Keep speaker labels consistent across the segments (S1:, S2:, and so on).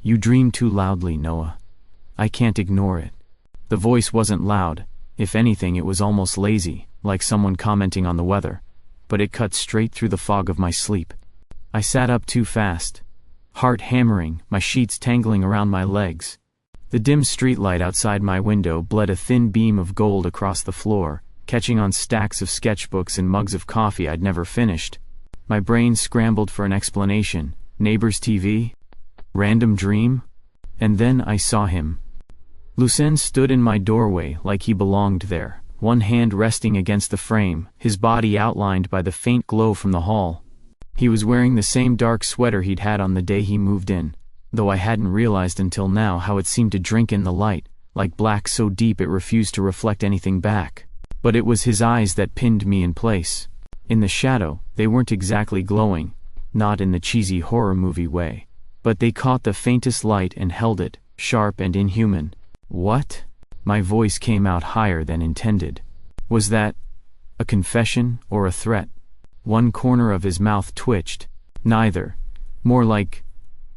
S1: You dream too loudly, Noah. I can't ignore it. The voice wasn't loud. If anything, it was almost lazy, like someone commenting on the weather. But it cut straight through the fog of my sleep. I sat up too fast. Heart hammering, my sheets tangling around my legs. The dim streetlight outside my window bled a thin beam of gold across the floor, catching on stacks of sketchbooks and mugs of coffee I'd never finished. My brain scrambled for an explanation. Neighbor's TV? Random dream? And then I saw him. Lucen stood in my doorway like he belonged there, one hand resting against the frame, his body outlined by the faint glow from the hall. He was wearing the same dark sweater he'd had on the day he moved in, though I hadn't realized until now how it seemed to drink in the light, like black so deep it refused to reflect anything back. But it was his eyes that pinned me in place. In the shadow, they weren't exactly glowing, not in the cheesy horror movie way, but they caught the faintest light and held it, sharp and inhuman. What? My voice came out higher than intended. Was that a confession or a threat? One corner of his mouth twitched. Neither. More like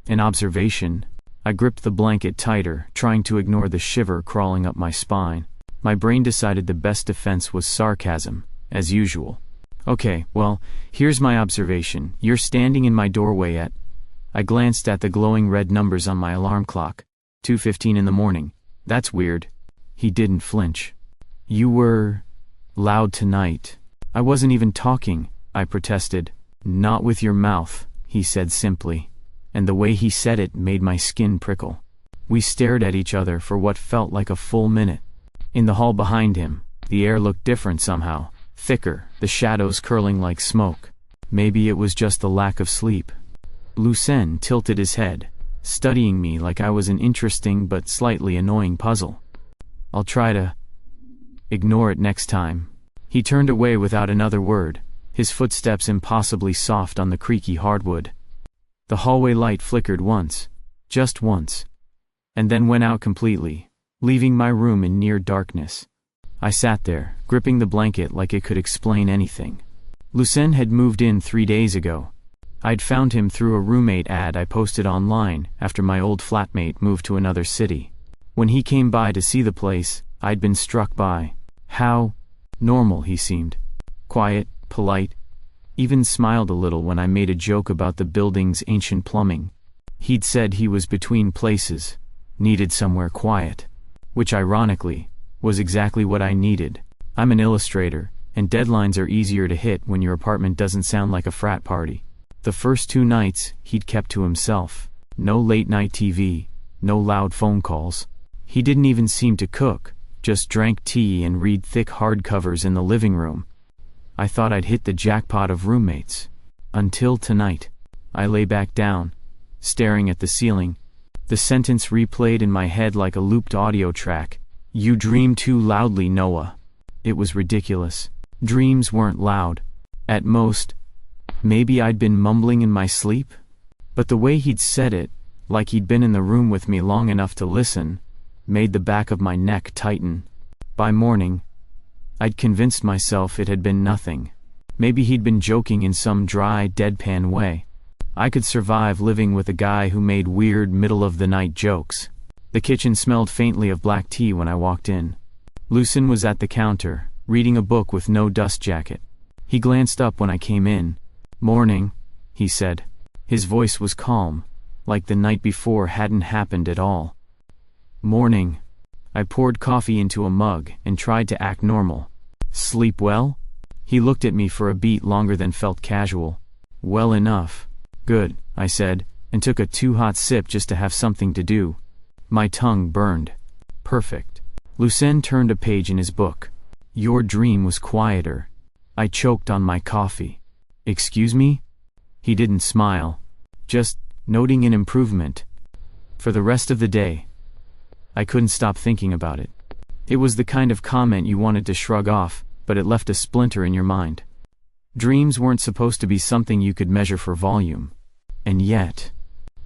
S1: an observation. I gripped the blanket tighter, trying to ignore the shiver crawling up my spine. My brain decided the best defense was sarcasm, as usual. Okay, well, here's my observation. You're standing in my doorway at... I glanced at the glowing red numbers on my alarm clock. 2:15 in the morning. That's weird. He didn't flinch. You were... loud tonight. I wasn't even talking, I protested. Not with your mouth, he said simply. And the way he said it made my skin prickle. We stared at each other for what felt like a full minute. In the hall behind him, the air looked different somehow. Thicker, the shadows curling like smoke. Maybe it was just the lack of sleep. Lucen tilted his head, studying me like I was an interesting but slightly annoying puzzle. I'll try to ignore it next time. He turned away without another word, his footsteps impossibly soft on the creaky hardwood. The hallway light flickered once, just once, and then went out completely, leaving my room in near darkness. I sat there, gripping the blanket like it could explain anything. Lucen had moved in 3 days ago. I'd found him through a roommate ad I posted online after my old flatmate moved to another city. When he came by to see the place, I'd been struck by how normal he seemed. Quiet, polite, even smiled a little when I made a joke about the building's ancient plumbing. He'd said he was between places, needed somewhere quiet, which ironically was exactly what I needed. I'm an illustrator, and deadlines are easier to hit when your apartment doesn't sound like a frat party. The first 2 nights, he'd kept to himself. No late-night TV, no loud phone calls. He didn't even seem to cook, just drank tea and read thick hardcovers in the living room. I thought I'd hit the jackpot of roommates. Until tonight. I lay back down, staring at the ceiling. The sentence replayed in my head like a looped audio track. You dream too loudly, Noah. It was ridiculous. Dreams weren't loud. At most, maybe I'd been mumbling in my sleep? But the way he'd said it, like he'd been in the room with me long enough to listen, made the back of my neck tighten. By morning, I'd convinced myself it had been nothing. Maybe he'd been joking in some dry, deadpan way. I could survive living with a guy who made weird middle-of-the-night jokes. The kitchen smelled faintly of black tea when I walked in. Lucen was at the counter, reading a book with no dust jacket. He glanced up when I came in. Morning, he said. His voice was calm, like the night before hadn't happened at all. Morning. I poured coffee into a mug and tried to act normal. Sleep well? He looked at me for a beat longer than felt casual. Well enough. Good, I said, and took a too-hot sip just to have something to do. My tongue burned. Perfect. Lucen turned a page in his book. Your dream was quieter. I choked on my coffee. Excuse me? He didn't smile. Just noting an improvement. For the rest of the day, I couldn't stop thinking about it. It was the kind of comment you wanted to shrug off, but it left a splinter in your mind. Dreams weren't supposed to be something you could measure for volume. And yet,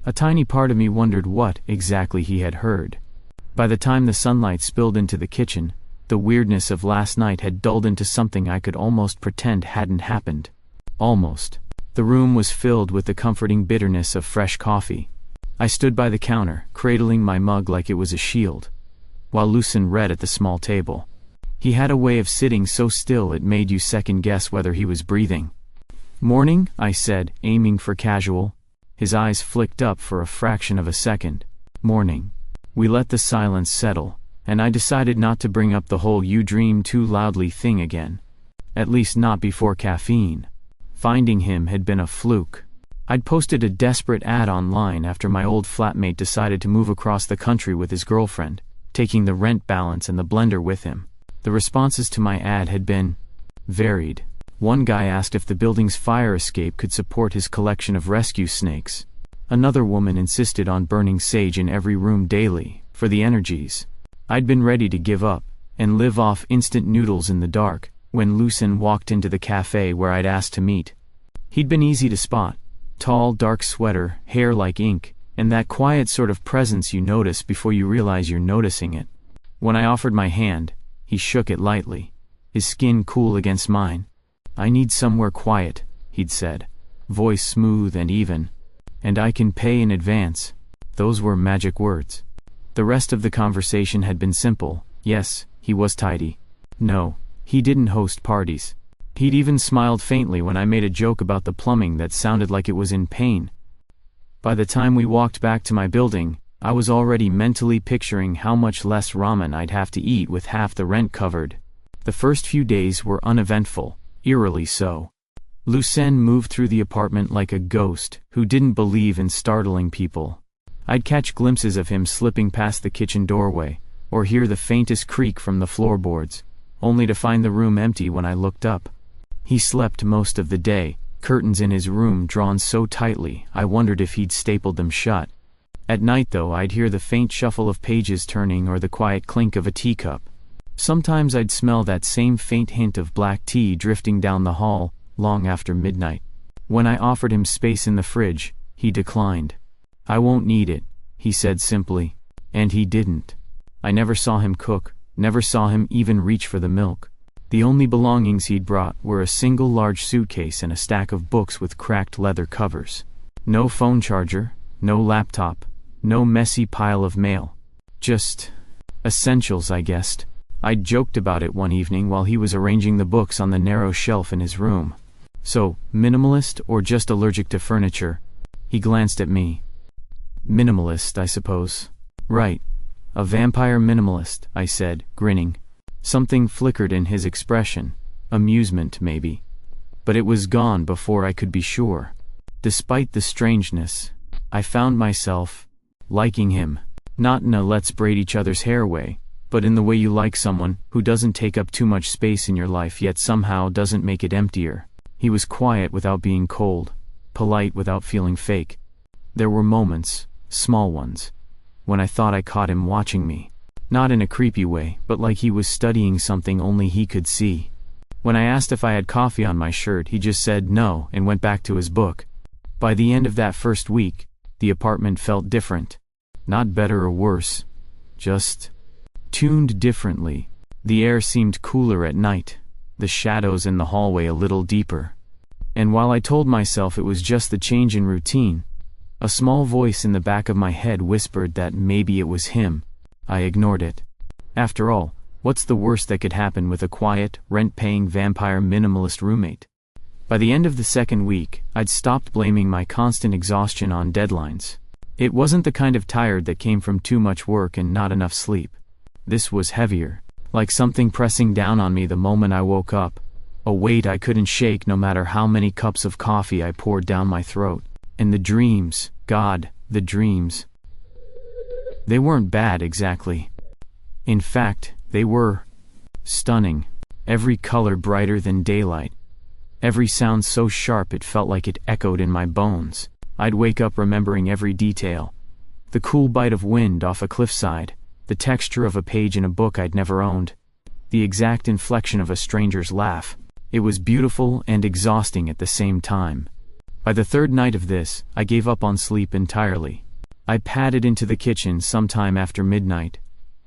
S1: a tiny part of me wondered what exactly he had heard. By the time the sunlight spilled into the kitchen, the weirdness of last night had dulled into something I could almost pretend hadn't happened. Almost. The room was filled with the comforting bitterness of fresh coffee. I stood by the counter, cradling my mug like it was a shield, while Lucen read at the small table. He had a way of sitting so still it made you second-guess whether he was breathing. "Morning," I said, aiming for casual. His eyes flicked up for a fraction of a second. "Morning." We let the silence settle, and I decided not to bring up the whole "you dream too loudly" thing again. At least not before caffeine. Finding him had been a fluke. I'd posted a desperate ad online after my old flatmate decided to move across the country with his girlfriend, taking the rent balance and the blender with him. The responses to my ad had been varied. One guy asked if the building's fire escape could support his collection of rescue snakes. Another woman insisted on burning sage in every room daily, for the energies. I'd been ready to give up, and live off instant noodles in the dark, when Lucen walked into the cafe where I'd asked to meet. He'd been easy to spot. Tall, dark sweater, hair like ink, and that quiet sort of presence you notice before you realize you're noticing it. When I offered my hand, he shook it lightly, his skin cool against mine. "I need somewhere quiet," he'd said, voice smooth and even. "And I can pay in advance." Those were magic words. The rest of the conversation had been simple. Yes, he was tidy. No, he didn't host parties. He'd even smiled faintly when I made a joke about the plumbing that sounded like it was in pain. By the time we walked back to my building, I was already mentally picturing how much less ramen I'd have to eat with half the rent covered. The first few days were uneventful, eerily so. Lucen moved through the apartment like a ghost who didn't believe in startling people. I'd catch glimpses of him slipping past the kitchen doorway, or hear the faintest creak from the floorboards, only to find the room empty when I looked up. He slept most of the day, curtains in his room drawn so tightly I wondered if he'd stapled them shut. At night though, I'd hear the faint shuffle of pages turning or the quiet clink of a teacup. Sometimes I'd smell that same faint hint of black tea drifting down the hall, long after midnight. When I offered him space in the fridge, he declined. "I won't need it," he said simply. And he didn't. I never saw him cook, never saw him even reach for the milk. The only belongings he'd brought were a single large suitcase and a stack of books with cracked leather covers. No phone charger, no laptop, no messy pile of mail. Just essentials, I guessed. I'd joked about it one evening while he was arranging the books on the narrow shelf in his room. "So, minimalist or just allergic to furniture?" He glanced at me. "Minimalist, I suppose." "Right. A vampire minimalist," I said, grinning. Something flickered in his expression. Amusement, maybe. But it was gone before I could be sure. Despite the strangeness, I found myself liking him. Not in a let's braid each other's hair way, but in the way you like someone who doesn't take up too much space in your life yet somehow doesn't make it emptier. He was quiet without being cold, polite without feeling fake. There were moments, small ones, when I thought I caught him watching me. Not in a creepy way, but like he was studying something only he could see. When I asked if I had coffee on my shirt, he just said no and went back to his book. By the end of that first week, the apartment felt different. Not better or worse, just tuned differently. The air seemed cooler at night, the shadows in the hallway a little deeper. And while I told myself it was just the change in routine, a small voice in the back of my head whispered that maybe it was him. I ignored it. After all, what's the worst that could happen with a quiet, rent-paying vampire minimalist roommate? By the end of the second week, I'd stopped blaming my constant exhaustion on deadlines. It wasn't the kind of tired that came from too much work and not enough sleep. This was heavier, like something pressing down on me the moment I woke up, a weight I couldn't shake no matter how many cups of coffee I poured down my throat. And the dreams, God, the dreams. They weren't bad exactly. In fact, they were stunning. Every color brighter than daylight. Every sound so sharp it felt like it echoed in my bones. I'd wake up remembering every detail. The cool bite of wind off a cliffside, the texture of a page in a book I'd never owned, the exact inflection of a stranger's laugh. It was beautiful and exhausting at the same time. By the third night of this, I gave up on sleep entirely. I padded into the kitchen sometime after midnight,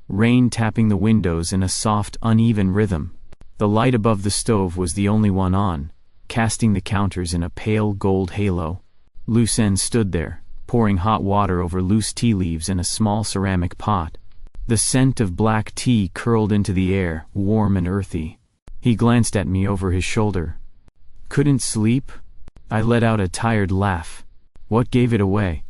S1: rain tapping the windows in a soft, uneven rhythm. The light above the stove was the only one on, casting the counters in a pale gold halo. Lucen stood there, pouring hot water over loose tea leaves in a small ceramic pot. The scent of black tea curled into the air, warm and earthy. He glanced at me over his shoulder. "Couldn't sleep?" I let out a tired laugh. "What gave it away?"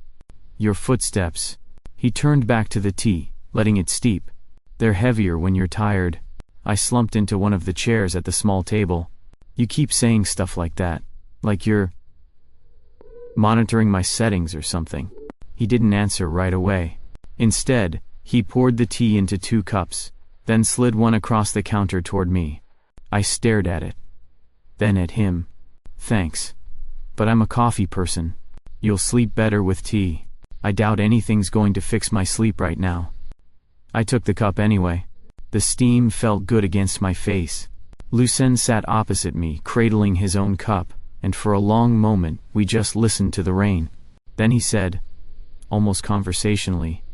S1: "Your footsteps." He turned back to the tea, letting it steep. "They're heavier when you're tired." I slumped into one of the chairs at the small table. "You keep saying stuff like that. Like you're monitoring my settings or something." He didn't answer right away. Instead, he poured the tea into 2 cups, then slid one across the counter toward me. I stared at it. Then at him. "Thanks. But I'm a coffee person. You'll sleep better with tea." I doubt anything's going to fix my sleep right now. I took the cup anyway. The steam felt good against my face. Lucen sat opposite me, cradling his own cup, and for a long moment we just listened to the rain. Then he said, almost conversationally,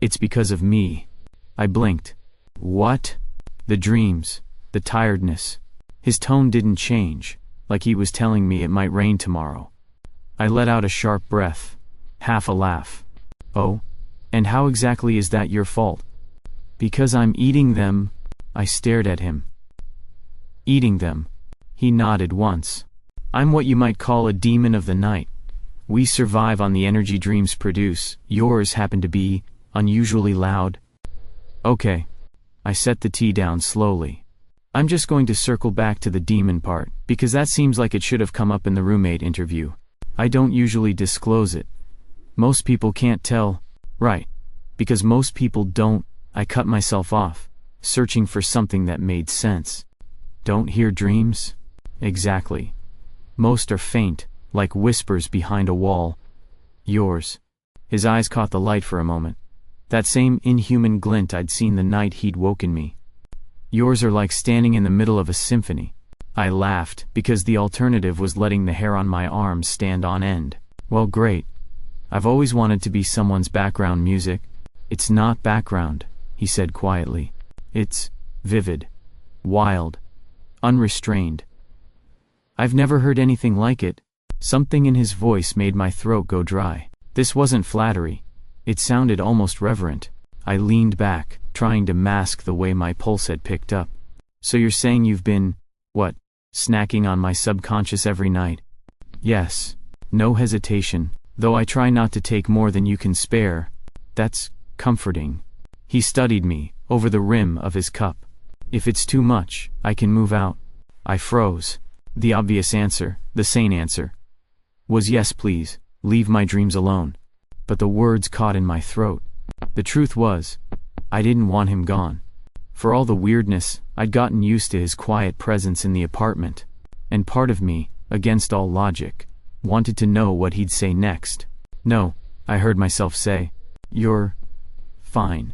S1: "It's because of me." I blinked. "What?" "The dreams, the tiredness." His tone didn't change, like he was telling me it might rain tomorrow. I let out a sharp breath, half a laugh. "Oh? And how exactly is that your fault?" "Because I'm eating them." I stared at him. "Eating them?" He nodded once. "I'm what you might call a demon of the night. We survive on the energy dreams produce. Yours happen to be unusually loud." "Okay." I set the tea down slowly. "I'm just going to circle back to the demon part, because that seems like it should have come up in the roommate interview. I don't usually disclose it. Most people can't tell." "Right. Because most people don't." I cut myself off, searching for something that made sense. "Don't hear dreams?" "Exactly. Most are faint, like whispers behind a wall." "Yours?" His eyes caught the light for a moment. That same inhuman glint I'd seen the night he'd woken me. "Yours are like standing in the middle of a symphony." I laughed, because the alternative was letting the hair on my arms stand on end. "Well, great. I've always wanted to be someone's background music." "It's not background," he said quietly. "It's vivid, wild, unrestrained." I've never heard anything like it. Something in his voice made my throat go dry. This wasn't flattery. It sounded almost reverent. I leaned back, trying to mask the way my pulse had picked up. "So you're saying you've been, what, snacking on my subconscious every night?" "Yes." No hesitation, though I try not to take more than you can spare. "That's comforting." He studied me, over the rim of his cup. "If it's too much, I can move out." I froze. The obvious answer, the sane answer, was yes please, leave my dreams alone. But the words caught in my throat. The truth was, I didn't want him gone. For all the weirdness, I'd gotten used to his quiet presence in the apartment. And part of me, against all logic, wanted to know what he'd say next. "No," I heard myself say. "You're fine.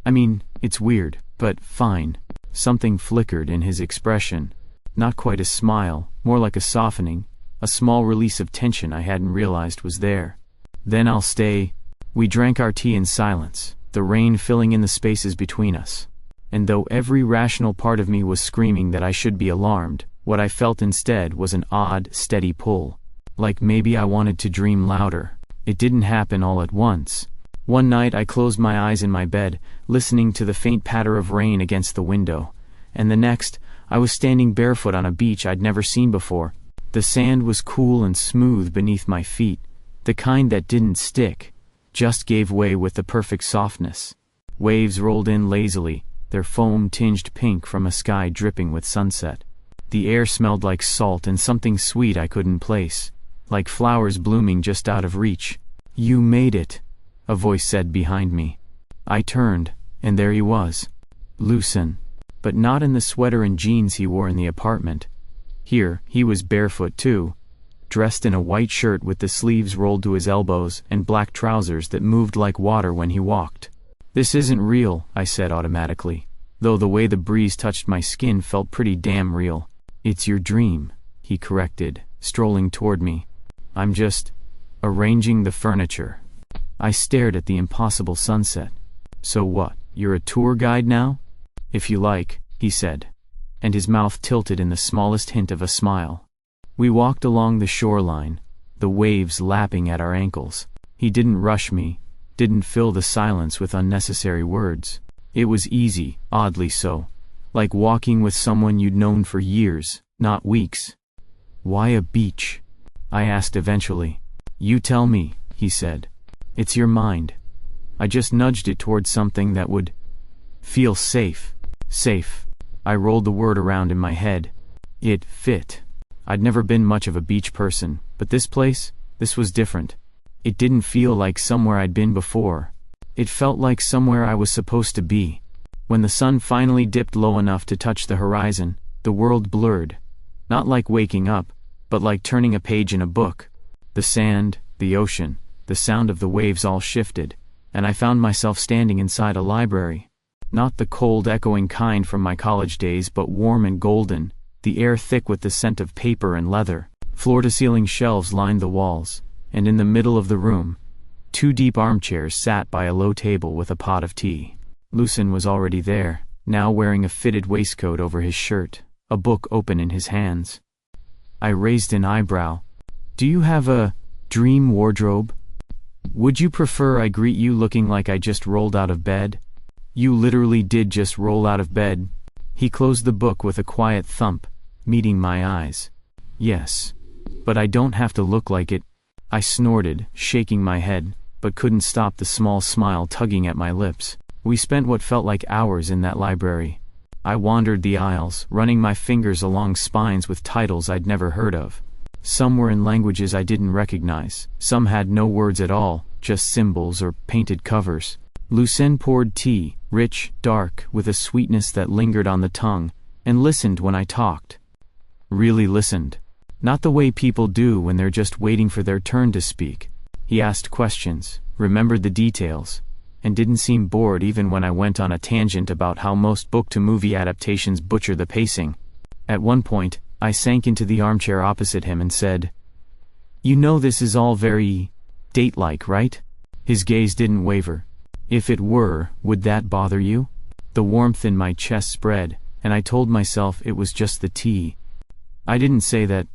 S1: I mean, it's weird, but fine." Something flickered in his expression. Not quite a smile, more like a softening, a small release of tension I hadn't realized was there. "Then I'll stay." We drank our tea in silence, the rain filling in the spaces between us. And though every rational part of me was screaming that I should be alarmed, what I felt instead was an odd, steady pull. Like maybe I wanted to dream louder. It didn't happen all at once. One night I closed my eyes in my bed, listening to the faint patter of rain against the window. And the next, I was standing barefoot on a beach I'd never seen before. The sand was cool and smooth beneath my feet, the kind that didn't stick, just gave way with the perfect softness. Waves rolled in lazily, their foam tinged pink from a sky dripping with sunset. The air smelled like salt and something sweet I couldn't place, like flowers blooming just out of reach. "You made it," a voice said behind me. I turned, and there he was. Lucen. But not in the sweater and jeans he wore in the apartment. Here, he was barefoot too, dressed in a white shirt with the sleeves rolled to his elbows and black trousers that moved like water when he walked. "This isn't real," I said automatically, though the way the breeze touched my skin felt pretty damn real. "It's your dream," he corrected, strolling toward me. "I'm just arranging the furniture." I stared at the impossible sunset. "So what, you're a tour guide now?" "If you like," he said, and his mouth tilted in the smallest hint of a smile. We walked along the shoreline, the waves lapping at our ankles. He didn't rush me, didn't fill the silence with unnecessary words. It was easy, oddly so, like walking with someone you'd known for years, not weeks. "Why a beach?" I asked eventually. "You tell me," he said. "It's your mind." I just nudged it towards something that would feel safe. Safe. I rolled the word around in my head. It fit. I'd never been much of a beach person, but this was different. It didn't feel like somewhere I'd been before. It felt like somewhere I was supposed to be. When the sun finally dipped low enough to touch the horizon, the world blurred. Not like waking up, but like turning a page in a book. The sand, the ocean, the sound of the waves all shifted, and I found myself standing inside a library. Not the cold echoing kind from my college days, but warm and golden, the air thick with the scent of paper and leather. Floor-to-ceiling shelves lined the walls, and in the middle of the room, 2 deep armchairs sat by a low table with a pot of tea. Lucen was already there, now wearing a fitted waistcoat over his shirt, a book open in his hands. I raised an eyebrow. "Do you have a dream wardrobe? Would you prefer I greet you looking like I just rolled out of bed?" "You literally did just roll out of bed." He closed the book with a quiet thump, meeting my eyes. "Yes. But I don't have to look like it." I snorted, shaking my head, but couldn't stop the small smile tugging at my lips. We spent what felt like hours in that library. I wandered the aisles, running my fingers along spines with titles I'd never heard of. Some were in languages I didn't recognize, some had no words at all, just symbols or painted covers. Lucen poured tea, rich, dark, with a sweetness that lingered on the tongue, and listened when I talked. Really listened. Not the way people do when they're just waiting for their turn to speak. He asked questions, remembered the details, and didn't seem bored even when I went on a tangent about how most book-to-movie adaptations butcher the pacing. At one point, I sank into the armchair opposite him and said, "You know this is all very date-like, right?" His gaze didn't waver. "If it were, would that bother you?" The warmth in my chest spread, and I told myself it was just the tea. I didn't say that.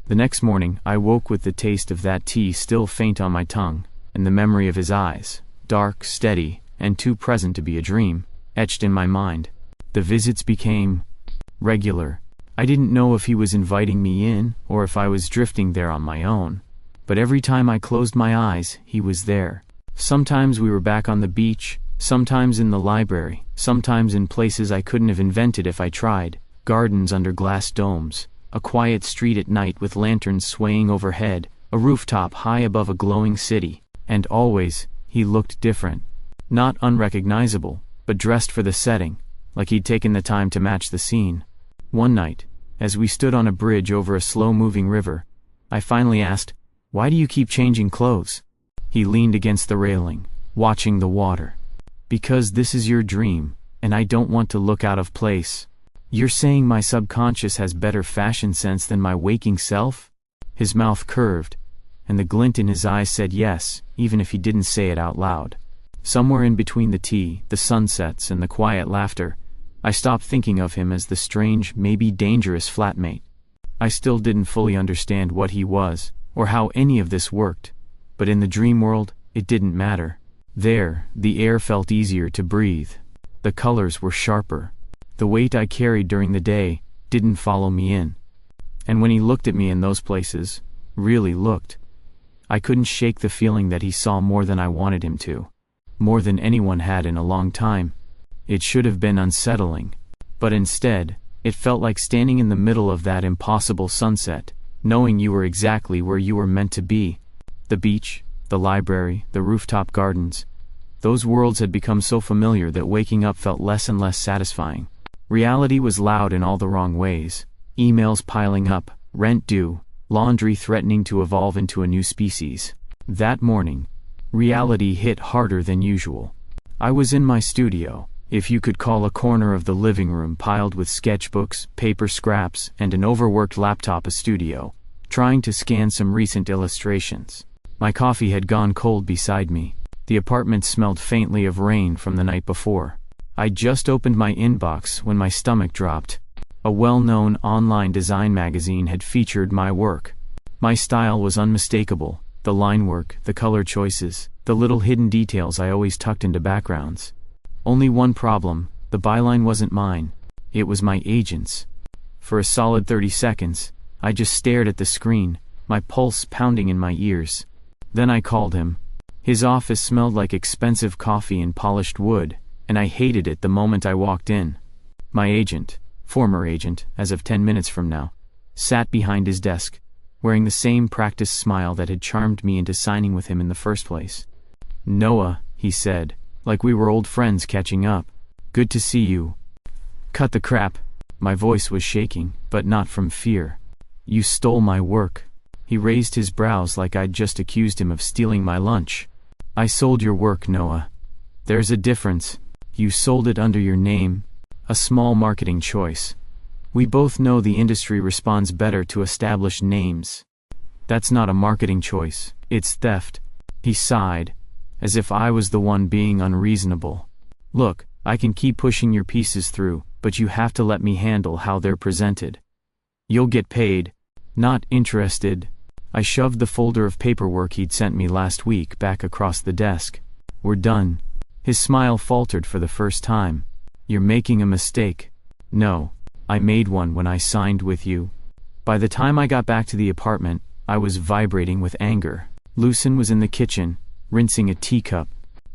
S1: The next morning, I woke with the taste of that tea still faint on my tongue, and the memory of his eyes, dark, steady, and too present to be a dream, etched in my mind. The visits became regular. I didn't know if he was inviting me in, or if I was drifting there on my own. But every time I closed my eyes, he was there. Sometimes we were back on the beach, sometimes in the library, sometimes in places I couldn't have invented if I tried. Gardens under glass domes, a quiet street at night with lanterns swaying overhead, a rooftop high above a glowing city. And always, he looked different. Not unrecognizable, but dressed for the setting, like he'd taken the time to match the scene. One night, as we stood on a bridge over a slow-moving river, I finally asked, "Why do you keep changing clothes?" He leaned against the railing, watching the water. "Because this is your dream, and I don't want to look out of place." "You're saying my subconscious has better fashion sense than my waking self?" His mouth curved, and the glint in his eyes said yes, even if he didn't say it out loud. Somewhere in between the tea, the sunsets, and the quiet laughter, I stopped thinking of him as the strange, maybe dangerous flatmate. I still didn't fully understand what he was, or how any of this worked, but in the dream world, it didn't matter. There, the air felt easier to breathe. The colors were sharper. The weight I carried during the day didn't follow me in. And when he looked at me in those places, really looked, I couldn't shake the feeling that he saw more than I wanted him to. More than anyone had in a long time. It should have been unsettling. But instead, it felt like standing in the middle of that impossible sunset, knowing you were exactly where you were meant to be. The beach, the library, the rooftop gardens. Those worlds had become so familiar that waking up felt less and less satisfying. Reality was loud in all the wrong ways. Emails piling up, rent due, laundry threatening to evolve into a new species. That morning, reality hit harder than usual. I was in my studio, if you could call a corner of the living room piled with sketchbooks, paper scraps, and an overworked laptop a studio, trying to scan some recent illustrations. My coffee had gone cold beside me. The apartment smelled faintly of rain from the night before. I'd just opened my inbox when my stomach dropped. A well-known online design magazine had featured my work. My style was unmistakable, The line work, the color choices, the little hidden details I always tucked into backgrounds. Only one problem, the byline wasn't mine. It was my agent's. For a solid 30 seconds, I just stared at the screen, my pulse pounding in my ears. Then I called him. His office smelled like expensive coffee and polished wood, and I hated it the moment I walked in. My agent, former agent, as of 10 minutes from now, sat behind his desk, wearing the same practiced smile that had charmed me into signing with him in the first place. "Noah," he said, like we were old friends catching up. "Good to see you." "Cut the crap." My voice was shaking, but not from fear. "You stole my work." He raised his brows like I'd just accused him of stealing my lunch. "I sold your work, Noah. There's a difference. You sold it under your name. A small marketing choice. We both know the industry responds better to established names. That's not a marketing choice, it's theft." He sighed, as if I was the one being unreasonable. "Look, I can keep pushing your pieces through, but you have to let me handle how they're presented. You'll get paid." "Not interested." I shoved the folder of paperwork he'd sent me last week back across the desk. "We're done." His smile faltered for the first time. "You're making a mistake." "No, I made one when I signed with you." By the time I got back to the apartment, I was vibrating with anger. Lucen was in the kitchen, rinsing a teacup.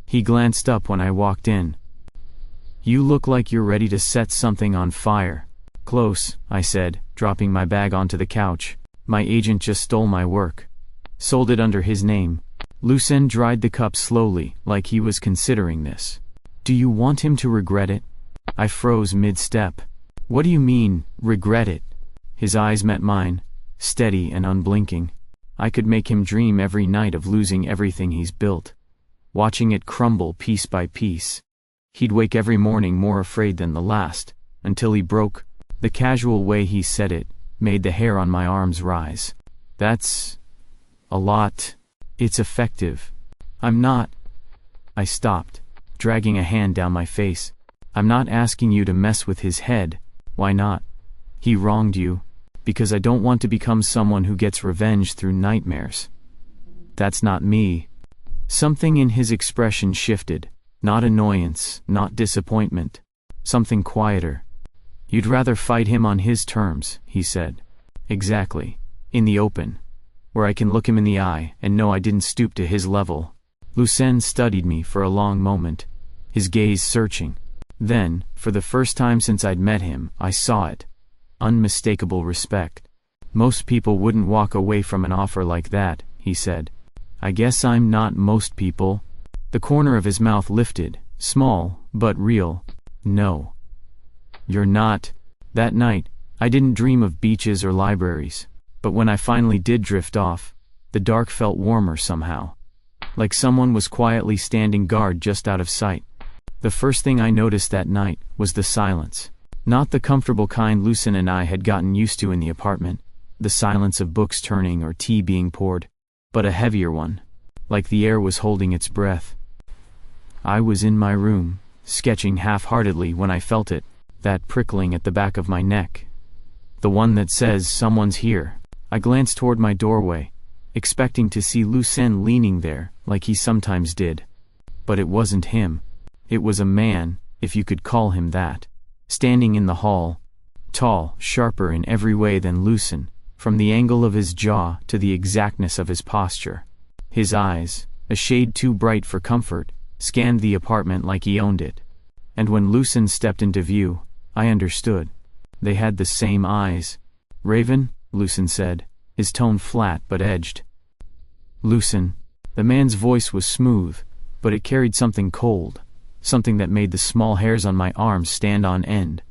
S1: He glanced up when I walked in. "You look like you're ready to set something on fire." "Close," I said, dropping my bag onto the couch. "My agent just stole my work. Sold it under his name." Lucen dried the cup slowly, like he was considering this. "Do you want him to regret it?" I froze mid-step. "What do you mean, regret it?" His eyes met mine, steady and unblinking. I could make him dream every night of losing everything he's built, watching it crumble piece by piece. He'd wake every morning more afraid than the last, until he broke. The casual way he said it made the hair on my arms rise. "That's a lot." "It's effective." "I'm not." I stopped, dragging a hand down my face. "I'm not asking you to mess with his head." "Why not?" "He wronged you." "Because I don't want to become someone who gets revenge through nightmares." "That's not me." Something in his expression shifted. Not annoyance, not disappointment. Something quieter. "You'd rather fight him on his terms," he said. "Exactly. In the open. Where I can look him in the eye and know I didn't stoop to his level." Lucen studied me for a long moment, his gaze searching. Then, for the first time since I'd met him, I saw it. Unmistakable respect. "Most people wouldn't walk away from an offer like that," he said. "I guess I'm not most people." The corner of his mouth lifted, small, but real. "No. You're not." That night, I didn't dream of beaches or libraries, but when I finally did drift off, the dark felt warmer somehow. Like someone was quietly standing guard just out of sight. The first thing I noticed that night was the silence. Not the comfortable kind Lucen and I had gotten used to in the apartment, the silence of books turning or tea being poured, but a heavier one, like the air was holding its breath. I was in my room, sketching half-heartedly when I felt it, that prickling at the back of my neck. The one that says someone's here. I glanced toward my doorway, expecting to see Lucen leaning there, like he sometimes did. But it wasn't him. It was a man, if you could call him that, standing in the hall, tall, sharper in every way than Lucen, from the angle of his jaw to the exactness of his posture. His eyes, a shade too bright for comfort, scanned the apartment like he owned it. And when Lucen stepped into view, I understood. They had the same eyes. "Raven," Lucen said, his tone flat but edged. "Lucen." The man's voice was smooth, but it carried something cold, something that made the small hairs on my arms stand on end.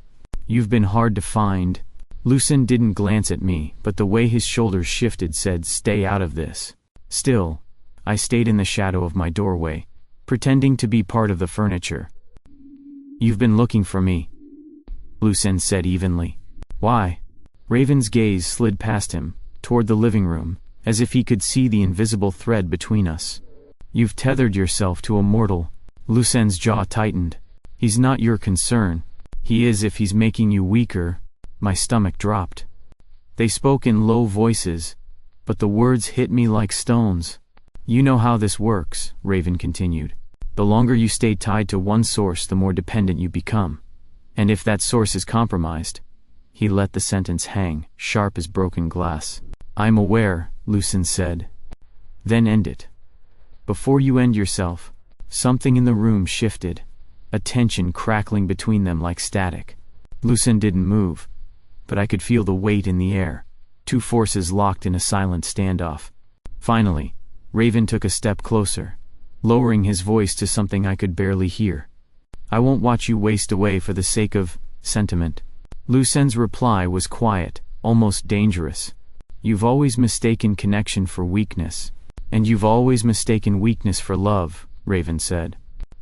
S1: "You've been hard to find." Lucen didn't glance at me, but the way his shoulders shifted said, "Stay out of this." Still, I stayed in the shadow of my doorway, pretending to be part of the furniture. "You've been looking for me," Lucen said evenly. "Why?" Raven's gaze slid past him, toward the living room, as if he could see the invisible thread between us. "You've tethered yourself to a mortal." Lucen's jaw tightened. "He's not your concern. He is if he's making you weaker." My stomach dropped. They spoke in low voices, but the words hit me like stones. You know how this works, Raven continued. The longer you stay tied to one source, the more dependent you become. And if that source is compromised... He let the sentence hang, sharp as broken glass. I'm aware, Lucen said. Then end it. Before you end yourself. Something in the room shifted, a tension crackling between them like static. Lucen didn't move, but I could feel the weight in the air, two forces locked in a silent standoff. Finally, Raven took a step closer, lowering his voice to something I could barely hear. I won't watch you waste away for the sake of sentiment. Lucen's reply was quiet, almost dangerous. You've always mistaken connection for weakness. And you've always mistaken weakness for love, Raven said.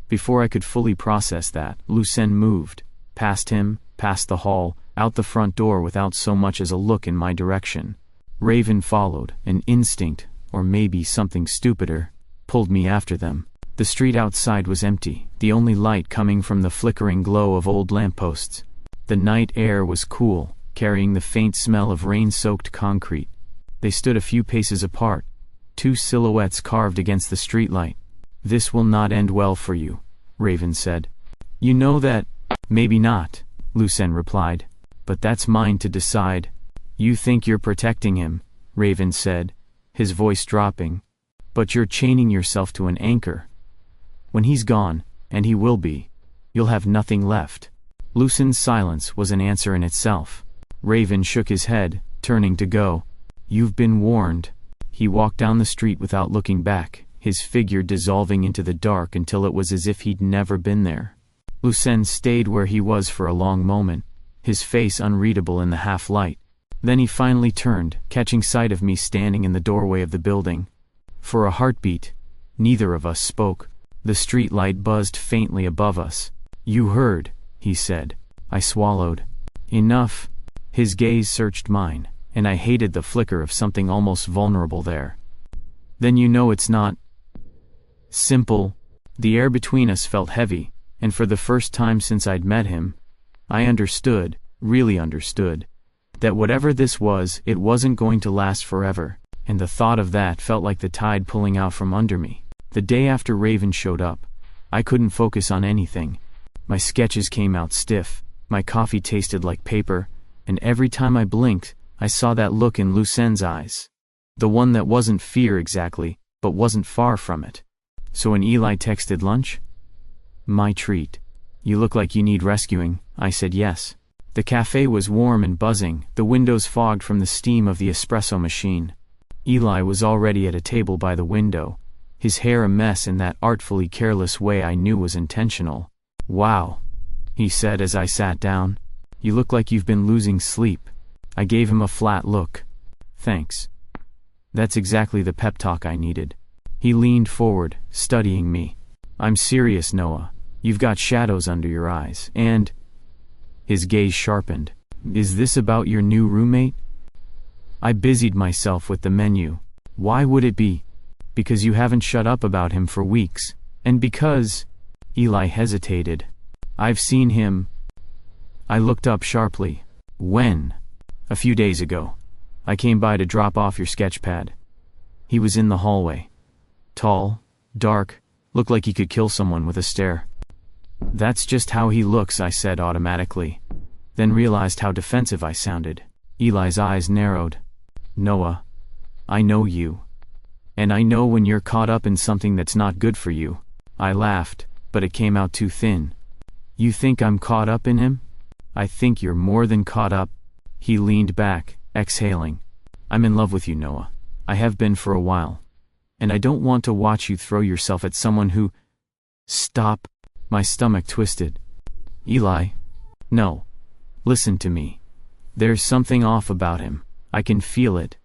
S1: Before I could fully process that, Lucen moved, past him, past the hall, out the front door without so much as a look in my direction. Raven followed, an instinct, or maybe something stupider, pulled me after them. The street outside was empty, the only light coming from the flickering glow of old lampposts. The night air was cool, carrying the faint smell of rain-soaked concrete. They stood a few paces apart, two silhouettes carved against the streetlight. This will not end well for you, Raven said. You know that? Maybe not, Lucen replied. But that's mine to decide. You think you're protecting him, Raven said, his voice dropping. But you're chaining yourself to an anchor. When he's gone, and he will be, you'll have nothing left. Lucen's silence was an answer in itself. Raven shook his head, turning to go. You've been warned. He walked down the street without looking back, his figure dissolving into the dark until it was as if he'd never been there. Lucen stayed where he was for a long moment, his face unreadable in the half-light. Then he finally turned, catching sight of me standing in the doorway of the building. For a heartbeat, neither of us spoke. The streetlight buzzed faintly above us. You heard, he said. I swallowed. Enough. His gaze searched mine, and I hated the flicker of something almost vulnerable there. Then you know it's not simple. The air between us felt heavy, and for the first time since I'd met him, I understood, really understood, that whatever this was, it wasn't going to last forever, and the thought of that felt like the tide pulling out from under me. The day after Raven showed up, I couldn't focus on anything. My sketches came out stiff, my coffee tasted like paper, and every time I blinked, I saw that look in Lucen's eyes. The one that wasn't fear exactly, but wasn't far from it. So when Eli texted lunch? My treat. You look like you need rescuing, I said yes. The cafe was warm and buzzing, the windows fogged from the steam of the espresso machine. Eli was already at a table by the window, his hair a mess in that artfully careless way I knew was intentional. Wow, he said as I sat down. You look like you've been losing sleep. I gave him a flat look. Thanks. That's exactly the pep talk I needed. He leaned forward, studying me. I'm serious, Noah. You've got shadows under your eyes, and... His gaze sharpened. Is this about your new roommate? I busied myself with the menu. Why would it be? Because you haven't shut up about him for weeks. And because... Eli hesitated. I've seen him. I looked up sharply. When? A few days ago. I came by to drop off your sketchpad. He was in the hallway. Tall, dark, looked like he could kill someone with a stare. That's just how he looks, I said automatically. Then realized how defensive I sounded. Eli's eyes narrowed. Noah, I know you. And I know when you're caught up in something that's not good for you. I laughed, but it came out too thin. You think I'm caught up in him? I think you're more than caught up. He leaned back, exhaling. I'm in love with you, Noah. I have been for a while. And I don't want to watch you throw yourself at someone who... Stop. My stomach twisted. Eli. No. Listen to me. There's something off about him. I can feel it.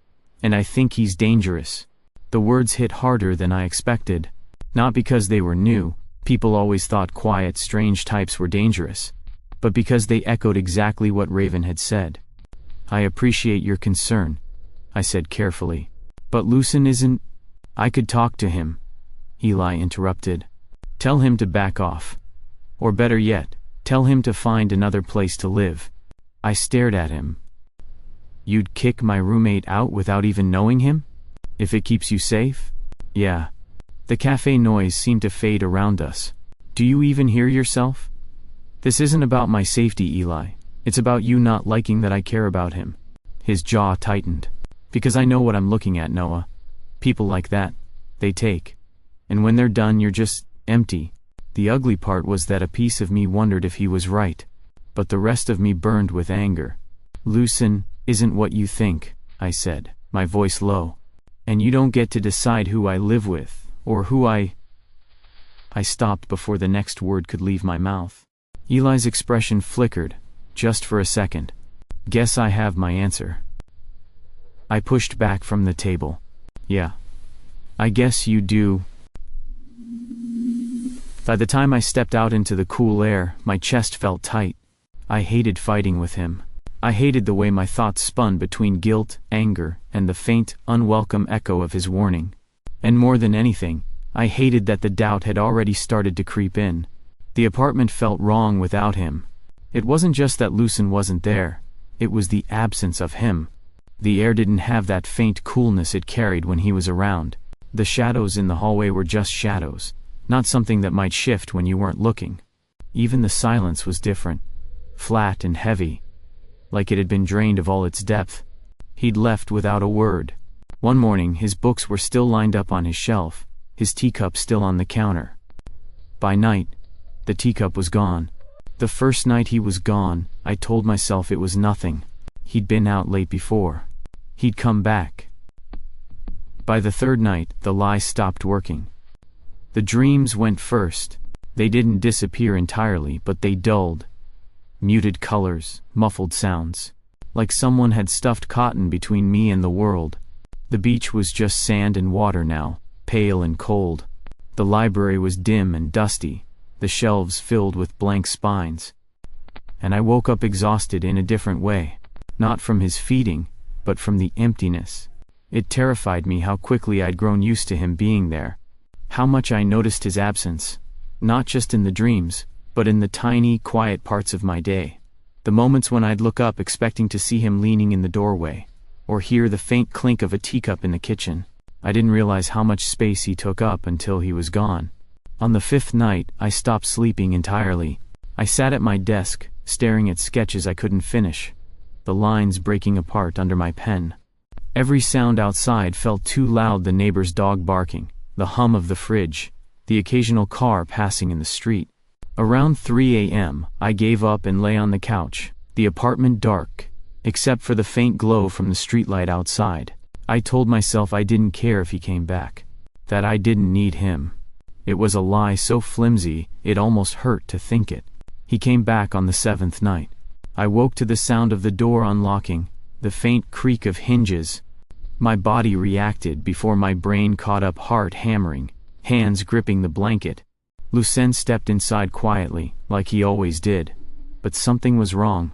S1: And I think he's dangerous. The words hit harder than I expected. Not because they were new. People always thought quiet, strange types were dangerous. But because they echoed exactly what Raven had said. I appreciate your concern, I said carefully. But Lucen isn't... I could talk to him. Eli interrupted. Tell him to back off. Or better yet, tell him to find another place to live. I stared at him. You'd kick my roommate out without even knowing him? If it keeps you safe? Yeah. The cafe noise seemed to fade around us. Do you even hear yourself? This isn't about my safety, Eli. It's about you not liking that I care about him. His jaw tightened. Because I know what I'm looking at, Noah. People like that. They take. And when they're done, you're just empty. The ugly part was that a piece of me wondered if he was right. But the rest of me burned with anger. Lucen isn't what you think, I said, my voice low. And you don't get to decide who I live with, or who I stopped before the next word could leave my mouth. Eli's expression flickered, just for a second. Guess I have my answer. I pushed back from the table. Yeah. I guess you do. By the time I stepped out into the cool air, my chest felt tight. I hated fighting with him. I hated the way my thoughts spun between guilt, anger, and the faint, unwelcome echo of his warning. And more than anything, I hated that the doubt had already started to creep in. The apartment felt wrong without him. It wasn't just that Lucen wasn't there. It was the absence of him. The air didn't have that faint coolness it carried when he was around. The shadows in the hallway were just shadows, not something that might shift when you weren't looking. Even the silence was different. Flat and heavy. Like it had been drained of all its depth. He'd left without a word. One morning, his books were still lined up on his shelf, his teacup still on the counter. By night, the teacup was gone. The first night he was gone, I told myself it was nothing. He'd been out late before. He'd come back. By the third night, the lie stopped working. The dreams went first. They didn't disappear entirely, but they dulled. Muted colors, muffled sounds. Like someone had stuffed cotton between me and the world. The beach was just sand and water now, pale and cold. The library was dim and dusty, the shelves filled with blank spines. And I woke up exhausted in a different way. Not from his feeding, but from the emptiness. It terrified me how quickly I'd grown used to him being there. How much I noticed his absence. Not just in the dreams, but in the tiny, quiet parts of my day. The moments when I'd look up expecting to see him leaning in the doorway, or hear the faint clink of a teacup in the kitchen. I didn't realize how much space he took up until he was gone. On the fifth night, I stopped sleeping entirely. I sat at my desk, staring at sketches I couldn't finish, the lines breaking apart under my pen. Every sound outside felt too loud, the neighbor's dog barking, the hum of the fridge, the occasional car passing in the street. Around 3 a.m., I gave up and lay on the couch, the apartment dark, except for the faint glow from the streetlight outside. I told myself I didn't care if he came back, that I didn't need him. It was a lie so flimsy, it almost hurt to think it. He came back on the seventh night. I woke to the sound of the door unlocking, the faint creak of hinges. My body reacted before my brain caught up, heart hammering, hands gripping the blanket. Lucen stepped inside quietly, like he always did. But something was wrong.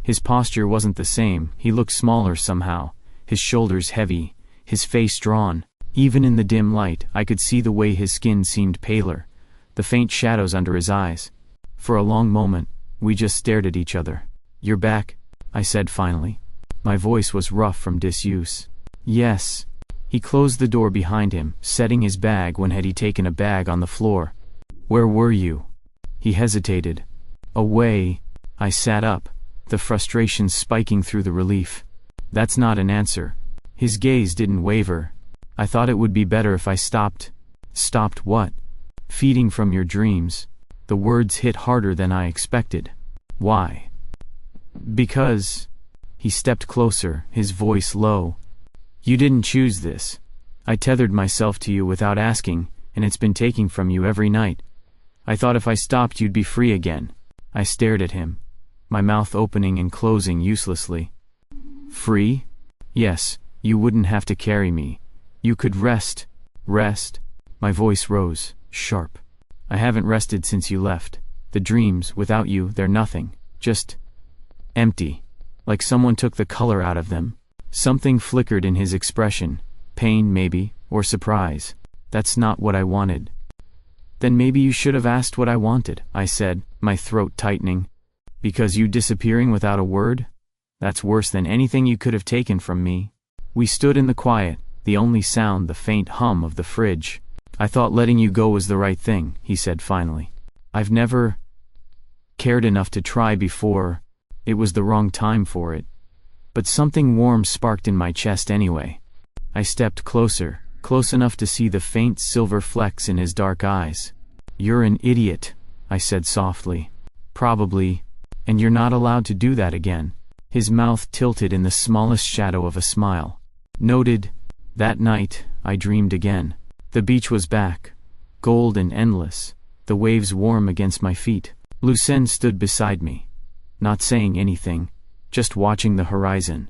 S1: His posture wasn't the same. He looked smaller somehow, his shoulders heavy, his face drawn. Even in the dim light, I could see the way his skin seemed paler, the faint shadows under his eyes. For a long moment, we just stared at each other. "You're back," I said finally. My voice was rough from disuse. "Yes." He closed the door behind him, setting his bag when had he taken a bag on the floor. "Where were you?" He hesitated. "Away." I sat up, the frustration spiking through the relief. "That's not an answer." His gaze didn't waver. "I thought it would be better if I stopped." "Stopped what?" "Feeding from your dreams." The words hit harder than I expected. "Why?" "Because..." He stepped closer, his voice low. "You didn't choose this. I tethered myself to you without asking, and it's been taking from you every night. I thought if I stopped you'd be free again." I stared at him, my mouth opening and closing uselessly. "Free? Yes, you wouldn't have to carry me. You could rest." "Rest?" My voice rose, sharp. "I haven't rested since you left. The dreams, without you, they're nothing. Just empty. Like someone took the color out of them." Something flickered in his expression. Pain, maybe, or surprise. "That's not what I wanted." "Then maybe you should have asked what I wanted," I said, my throat tightening. "Because you disappearing without a word? That's worse than anything you could have taken from me." We stood in the quiet, the only sound the faint hum of the fridge. "I thought letting you go was the right thing," he said finally. "I've never cared enough to try before. It was the wrong time for it." But something warm sparked in my chest anyway. I stepped closer, close enough to see the faint silver flecks in his dark eyes. "You're an idiot," I said softly. "Probably. And you're not allowed to do that again." His mouth tilted in the smallest shadow of a smile. Noted. That night, I dreamed again. The beach was back, gold and endless, the waves warm against my feet. Lucen stood beside me, not saying anything, just watching the horizon.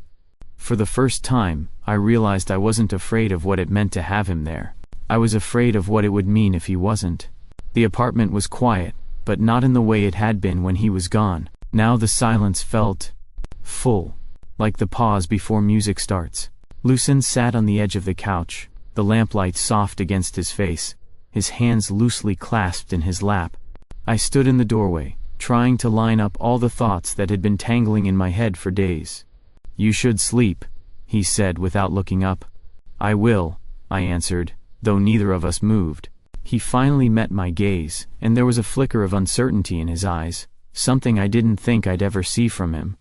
S1: For the first time, I realized I wasn't afraid of what it meant to have him there. I was afraid of what it would mean if he wasn't. The apartment was quiet, but not in the way it had been when he was gone. Now the silence felt full, like the pause before music starts. Lucen sat on the edge of the couch, the lamplight soft against his face, his hands loosely clasped in his lap. I stood in the doorway, trying to line up all the thoughts that had been tangling in my head for days. "You should sleep," he said without looking up. "I will," I answered, though neither of us moved. He finally met my gaze, and there was a flicker of uncertainty in his eyes, something I didn't think I'd ever see from him.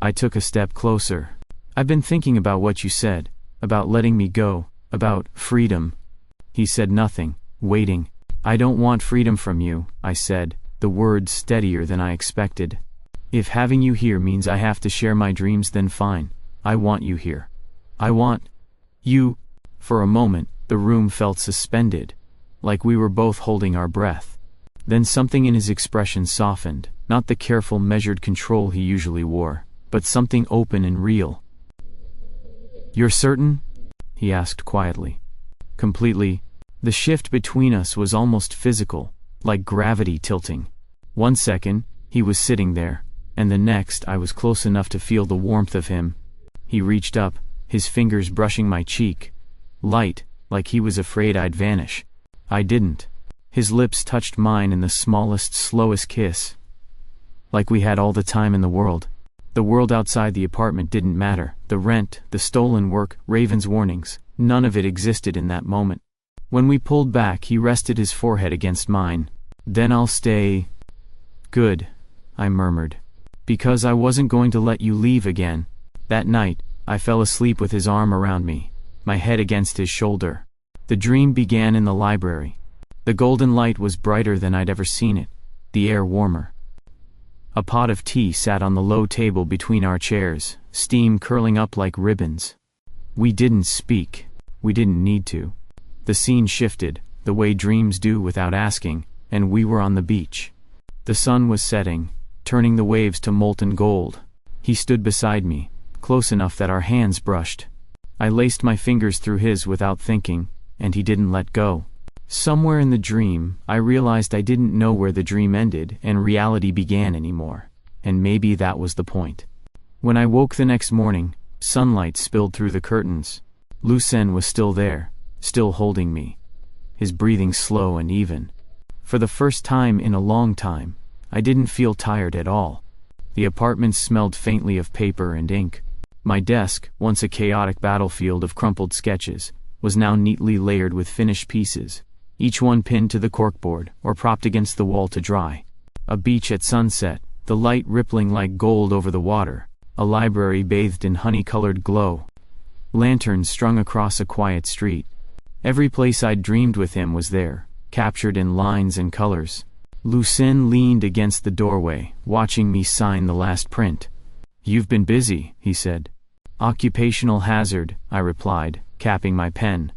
S1: I took a step closer. "I've been thinking about what you said, about letting me go, about freedom." He said nothing, waiting. "I don't want freedom from you," I said, the words steadier than I expected. "If having you here means I have to share my dreams, then fine. I want you here. I want you." For a moment, the room felt suspended, like we were both holding our breath. Then something in his expression softened, not the careful, measured control he usually wore, but something open and real. "You're certain?" he asked quietly. "Completely." The shift between us was almost physical, like gravity tilting. One second, he was sitting there, and the next I was close enough to feel the warmth of him. He reached up, his fingers brushing my cheek. Light, like he was afraid I'd vanish. I didn't. His lips touched mine in the smallest, slowest kiss. Like we had all the time in the world. The world outside the apartment didn't matter. The rent, the stolen work, Raven's warnings, none of it existed in that moment. When we pulled back, he rested his forehead against mine. "Then I'll stay." "Good," I murmured. "Because I wasn't going to let you leave again." That night, I fell asleep with his arm around me, my head against his shoulder. The dream began in the library. The golden light was brighter than I'd ever seen it, the air warmer. A pot of tea sat on the low table between our chairs, steam curling up like ribbons. We didn't speak. We didn't need to. The scene shifted, the way dreams do without asking, and we were on the beach. The sun was setting, turning the waves to molten gold. He stood beside me, close enough that our hands brushed. I laced my fingers through his without thinking, and he didn't let go. Somewhere in the dream, I realized I didn't know where the dream ended and reality began anymore, and maybe that was the point. When I woke the next morning, sunlight spilled through the curtains. Lucen was still there, still holding me, his breathing slow and even. For the first time in a long time, I didn't feel tired at all. The apartment smelled faintly of paper and ink. My desk, once a chaotic battlefield of crumpled sketches, was now neatly layered with finished pieces, each one pinned to the corkboard or propped against the wall to dry. A beach at sunset, the light rippling like gold over the water, a library bathed in honey-colored glow. Lanterns strung across a quiet street. Every place I'd dreamed with him was there, captured in lines and colors. Lucen leaned against the doorway, watching me sign the last print. "You've been busy," he said. "Occupational hazard," I replied, capping my pen.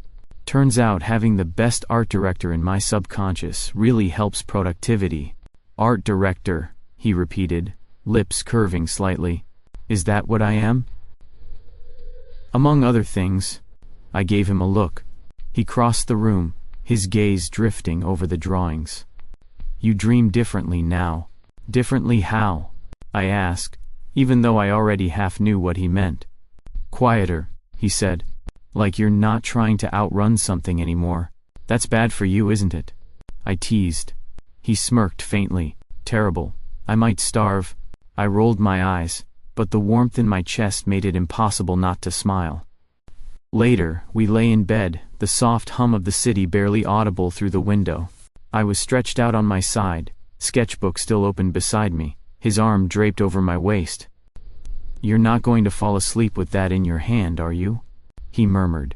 S1: Turns out having the best art director in my subconscious really helps productivity. "Art director," he repeated, lips curving slightly. "Is that what I am?" "Among other things." I gave him a look. He crossed the room, his gaze drifting over the drawings. "You dream differently now." "Differently how?" I asked, even though I already half knew what he meant. "Quieter," he said. "Like you're not trying to outrun something anymore. That's bad for you, isn't it?" I teased. He smirked faintly. "Terrible. I might starve." I rolled my eyes, but the warmth in my chest made it impossible not to smile. Later, we lay in bed, the soft hum of the city barely audible through the window. I was stretched out on my side, sketchbook still open beside me, his arm draped over my waist. "You're not going to fall asleep with that in your hand, are you?" he murmured,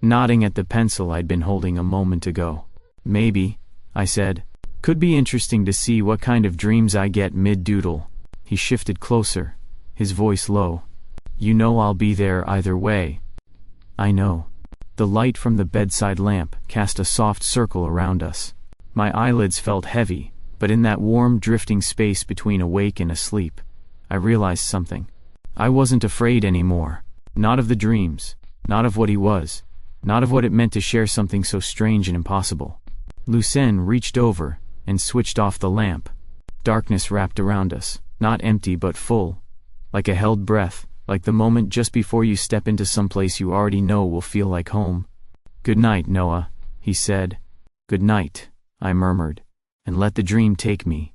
S1: nodding at the pencil I'd been holding a moment ago. "Maybe," I said. "Could be interesting to see what kind of dreams I get mid-doodle." He shifted closer, his voice low. "You know I'll be there either way." "I know." The light from the bedside lamp cast a soft circle around us. My eyelids felt heavy, but in that warm drifting space between awake and asleep, I realized something. I wasn't afraid anymore. Not of the dreams, not of what he was, not of what it meant to share something so strange and impossible. Lucen reached over and switched off the lamp. Darkness wrapped around us, not empty but full, like a held breath, like the moment just before you step into some place you already know will feel like home. "Good night, Noah," he said. "Good night," I murmured, "and let the dream take me."